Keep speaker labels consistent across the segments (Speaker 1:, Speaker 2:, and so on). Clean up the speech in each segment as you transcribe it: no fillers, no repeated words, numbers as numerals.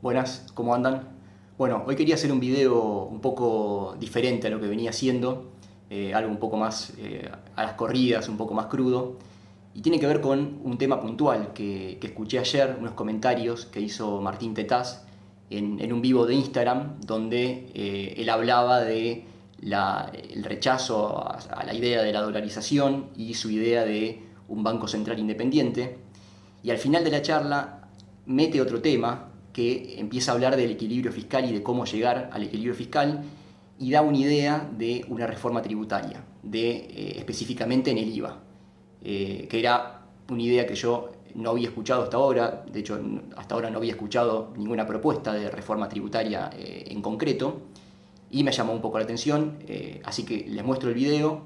Speaker 1: Buenas, ¿cómo andan? Bueno, hoy quería hacer un video un poco diferente a lo que venía haciendo, algo un poco más a las corridas, un poco más crudo, y tiene que ver con un tema puntual que escuché ayer, unos comentarios que hizo Martín Tetaz en un vivo de Instagram, donde él hablaba de el rechazo a la idea de la dolarización y su idea de un banco central independiente, y al final de la charla mete otro tema que empieza a hablar del equilibrio fiscal y de cómo llegar al equilibrio fiscal y da una idea de una reforma tributaria, específicamente en el IVA, que era una idea que yo no había escuchado hasta ahora. De hecho hasta ahora no había escuchado ninguna propuesta de reforma tributaria en concreto, y me llamó un poco la atención, así que les muestro el video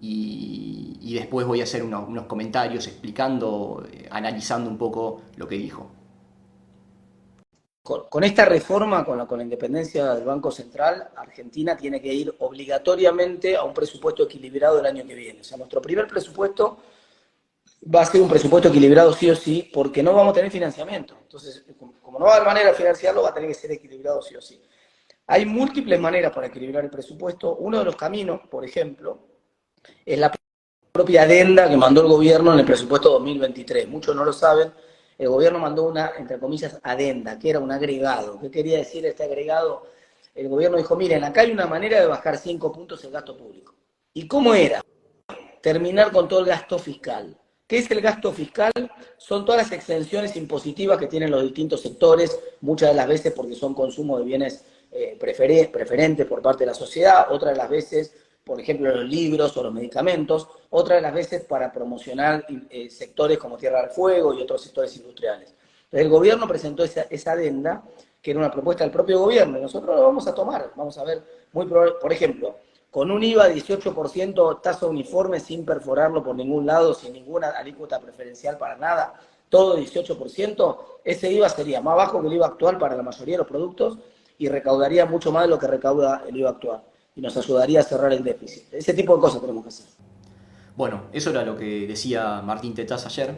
Speaker 1: y después voy a hacer unos comentarios explicando, analizando un poco lo que dijo.
Speaker 2: Con esta reforma, con la independencia del Banco Central, Argentina tiene que ir obligatoriamente a un presupuesto equilibrado el año que viene. O sea, nuestro primer presupuesto va a ser un presupuesto equilibrado sí o sí, porque no vamos a tener financiamiento. Entonces, como no va a haber manera de financiarlo, va a tener que ser equilibrado sí o sí. Hay múltiples maneras para equilibrar el presupuesto. Uno de los caminos, por ejemplo, es la propia adenda que mandó el gobierno en el presupuesto 2023. Muchos no lo saben. El gobierno mandó una, entre comillas, adenda, que era un agregado. ¿Qué quería decir este agregado? El gobierno dijo, miren, acá hay una manera de bajar 5 puntos el gasto público. ¿Y cómo era? Terminar con todo el gasto fiscal. ¿Qué es el gasto fiscal? Son todas las exenciones impositivas que tienen los distintos sectores, muchas de las veces porque son consumo de bienes preferentes por parte de la sociedad, otras de las veces, por ejemplo, los libros o los medicamentos, otras de las veces para promocionar sectores como Tierra del Fuego y otros sectores industriales. Entonces, el gobierno presentó esa adenda, que era una propuesta del propio gobierno, y nosotros lo vamos a tomar. Vamos a ver, por ejemplo, con un IVA 18%, tasa uniforme, sin perforarlo por ningún lado, sin ninguna alícuota preferencial para nada, todo 18%, ese IVA sería más bajo que el IVA actual para la mayoría de los productos y recaudaría mucho más de lo que recauda el IVA actual y nos ayudaría a cerrar el déficit. Ese tipo de cosas tenemos que hacer.
Speaker 1: Bueno, eso era lo que decía Martín Tetaz ayer,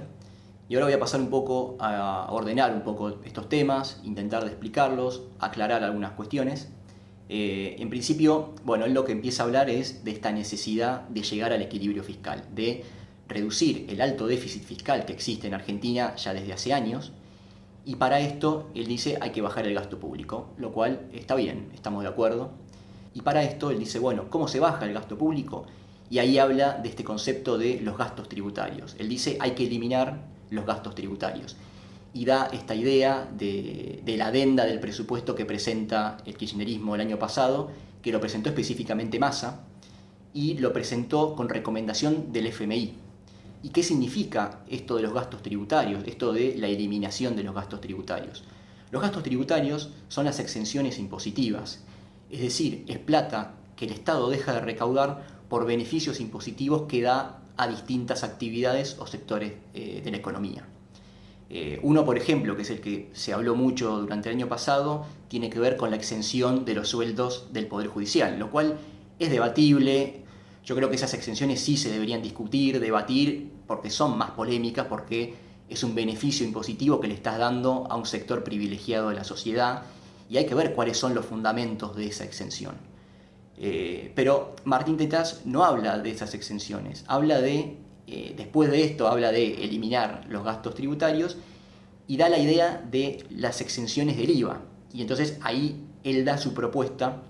Speaker 1: y ahora voy a pasar un poco a ordenar un poco estos temas, intentar de explicarlos, aclarar algunas cuestiones. En principio, bueno, él lo que empieza a hablar es de esta necesidad de llegar al equilibrio fiscal, de reducir el alto déficit fiscal que existe en Argentina ya desde hace años, y para esto él dice hay que bajar el gasto público, lo cual está bien, estamos de acuerdo. Y para esto él dice, bueno, ¿cómo se baja el gasto público? Y ahí habla de este concepto de los gastos tributarios. Él dice hay que eliminar los gastos tributarios. Y da esta idea de la adenda del presupuesto que presenta el kirchnerismo el año pasado, que lo presentó específicamente Massa, y lo presentó con recomendación del FMI. ¿Y qué significa esto de los gastos tributarios, esto de la eliminación de los gastos tributarios? Los gastos tributarios son las exenciones impositivas, es decir, es plata que el Estado deja de recaudar por beneficios impositivos que da a distintas actividades o sectores de la economía. Uno, por ejemplo, que es el que se habló mucho durante el año pasado, tiene que ver con la exención de los sueldos del Poder Judicial, lo cual es debatible. Yo creo que esas exenciones sí se deberían discutir, debatir, porque son más polémicas, porque es un beneficio impositivo que le estás dando a un sector privilegiado de la sociedad, y hay que ver cuáles son los fundamentos de esa exención. Pero Martín Tetaz no habla de esas exenciones, después de esto habla de eliminar los gastos tributarios y da la idea de las exenciones del IVA. Y entonces ahí él da su propuesta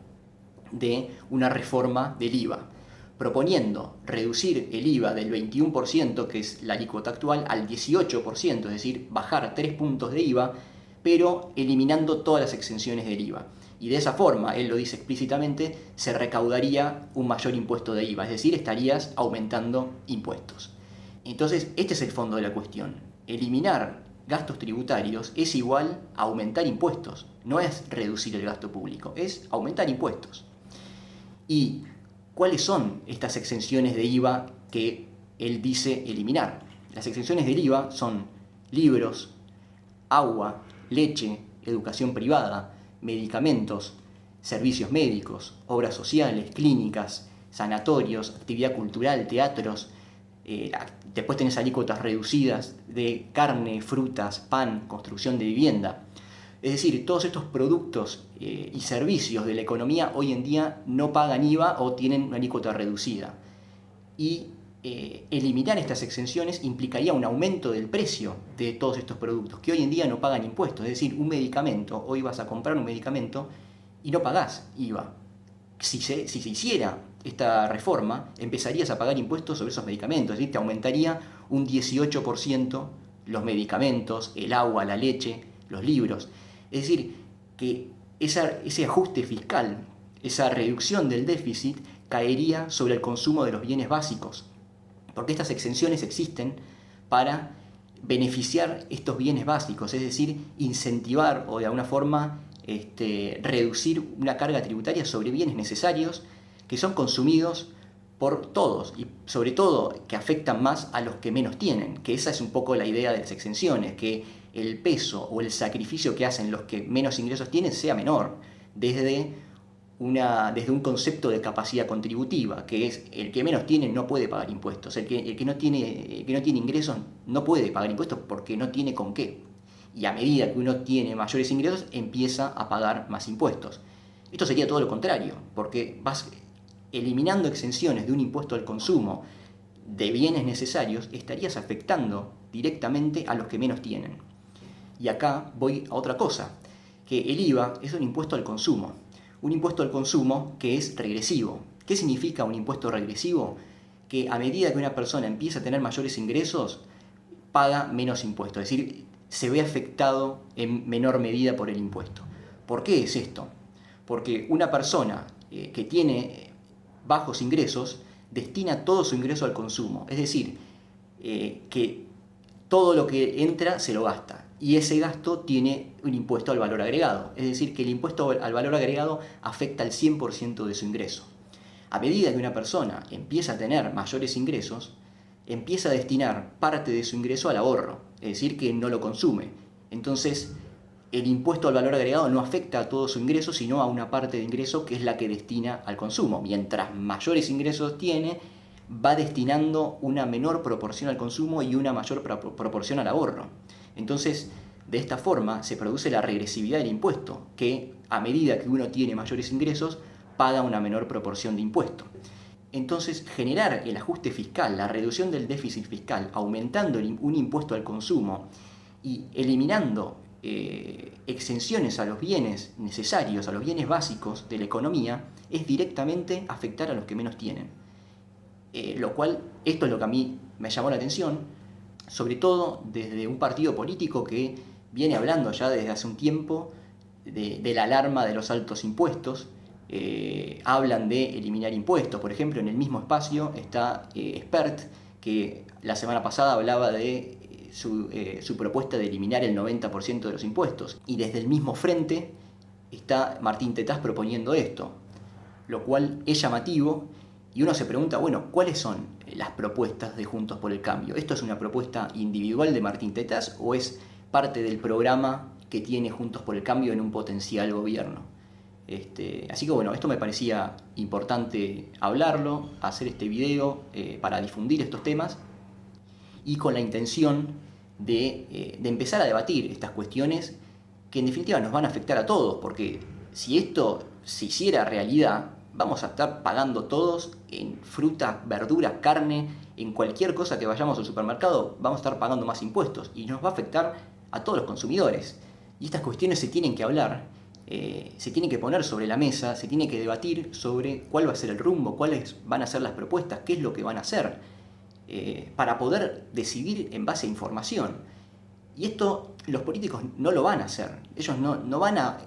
Speaker 1: de una reforma del IVA, proponiendo reducir el IVA del 21%, que es la alícuota actual, al 18%, es decir, bajar 3 puntos de IVA, pero eliminando todas las exenciones del IVA. Y de esa forma, él lo dice explícitamente, se recaudaría un mayor impuesto de IVA, es decir, estarías aumentando impuestos. Entonces, este es el fondo de la cuestión. Eliminar gastos tributarios es igual a aumentar impuestos. No es reducir el gasto público, es aumentar impuestos. ¿Y cuáles son estas exenciones de IVA que él dice eliminar? Las exenciones del IVA son libros, agua, leche, educación privada, medicamentos, servicios médicos, obras sociales, clínicas, sanatorios, actividad cultural, teatros. Después tenés alícuotas reducidas de carne, frutas, pan, construcción de vivienda. Es decir, todos estos productos y servicios de la economía hoy en día no pagan IVA o tienen una alícuota reducida. Y eliminar estas exenciones implicaría un aumento del precio de todos estos productos que hoy en día no pagan impuestos. Es decir, un medicamento, hoy vas a comprar un medicamento y no pagás IVA. Si se hiciera esta reforma, empezarías a pagar impuestos sobre esos medicamentos, es decir, te aumentaría un 18% los medicamentos, el agua, la leche, los libros. Es decir, que ese ajuste fiscal, esa reducción del déficit, caería sobre el consumo de los bienes básicos, porque estas exenciones existen para beneficiar estos bienes básicos, es decir, incentivar o de alguna forma reducir una carga tributaria sobre bienes necesarios que son consumidos por todos y sobre todo que afectan más a los que menos tienen, que esa es un poco la idea de las exenciones, que el peso o el sacrificio que hacen los que menos ingresos tienen sea menor, desde un concepto de capacidad contributiva, que es el que menos tiene no puede pagar impuestos, el que no tiene ingresos no puede pagar impuestos porque no tiene con qué. Y a medida que uno tiene mayores ingresos, empieza a pagar más impuestos. Esto sería todo lo contrario, porque vas eliminando exenciones de un impuesto al consumo de bienes necesarios, estarías afectando directamente a los que menos tienen. Y acá voy a otra cosa, que el IVA es un impuesto al consumo. Un impuesto al consumo que es regresivo. ¿Qué significa un impuesto regresivo? Que a medida que una persona empieza a tener mayores ingresos, paga menos impuestos, es decir, se ve afectado en menor medida por el impuesto. ¿Por qué es esto? Porque una persona que tiene bajos ingresos destina todo su ingreso al consumo, es decir, que todo lo que entra se lo gasta y ese gasto tiene un impuesto al valor agregado, es decir, que el impuesto al valor agregado afecta al 100% de su ingreso. A medida que una persona empieza a tener mayores ingresos, empieza a destinar parte de su ingreso al ahorro, es decir, que no lo consume. Entonces, el impuesto al valor agregado no afecta a todo su ingreso, sino a una parte de ingreso que es la que destina al consumo. Mientras mayores ingresos tiene, va destinando una menor proporción al consumo y una mayor proporción al ahorro. Entonces, de esta forma se produce la regresividad del impuesto, que a medida que uno tiene mayores ingresos, paga una menor proporción de impuesto. Entonces, generar el ajuste fiscal, la reducción del déficit fiscal, aumentando un impuesto al consumo y eliminando exenciones a los bienes necesarios, a los bienes básicos de la economía, es directamente afectar a los que menos tienen. Lo cual, esto es lo que a mí me llamó la atención, sobre todo desde un partido político que viene hablando ya desde hace un tiempo de la alarma de los altos impuestos. Hablan de eliminar impuestos. Por ejemplo, en el mismo espacio está Spert, que la semana pasada hablaba de su propuesta de eliminar el 90% de los impuestos. Y desde el mismo frente está Martín Tetaz proponiendo esto, lo cual es llamativo y uno se pregunta, bueno, ¿cuáles son las propuestas de Juntos por el Cambio? ¿Esto es una propuesta individual de Martín Tetaz o es parte del programa que tiene Juntos por el Cambio en un potencial gobierno? Así que bueno, esto me parecía importante hablarlo, hacer este video para difundir estos temas y con la intención de empezar a debatir estas cuestiones que en definitiva nos van a afectar a todos, porque si esto se hiciera realidad, vamos a estar pagando todos en frutas, verduras, carne, en cualquier cosa que vayamos al supermercado, vamos a estar pagando más impuestos y nos va a afectar a todos los consumidores. Y estas cuestiones se tienen que hablar, se tienen que poner sobre la mesa, se tiene que debatir sobre cuál va a ser el rumbo, cuáles van a ser las propuestas, qué es lo que van a hacer, para poder decidir en base a información. Y esto los políticos no lo van a hacer. Ellos no van a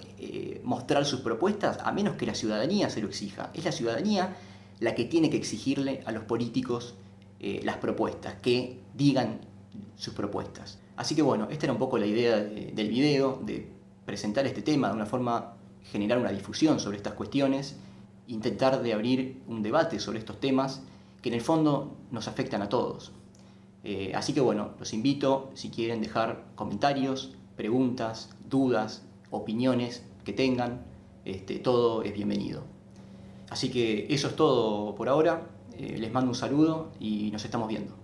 Speaker 1: mostrar sus propuestas a menos que la ciudadanía se lo exija. Es la ciudadanía la que tiene que exigirle a los políticos las propuestas, que digan sus propuestas. Así que bueno, esta era un poco la idea del video, de presentar este tema de una forma, generar una difusión sobre estas cuestiones, intentar de abrir un debate sobre estos temas que en el fondo nos afectan a todos. Así que bueno, los invito, si quieren dejar comentarios, preguntas, dudas, opiniones que tengan, todo es bienvenido. Así que eso es todo por ahora, les mando un saludo y nos estamos viendo.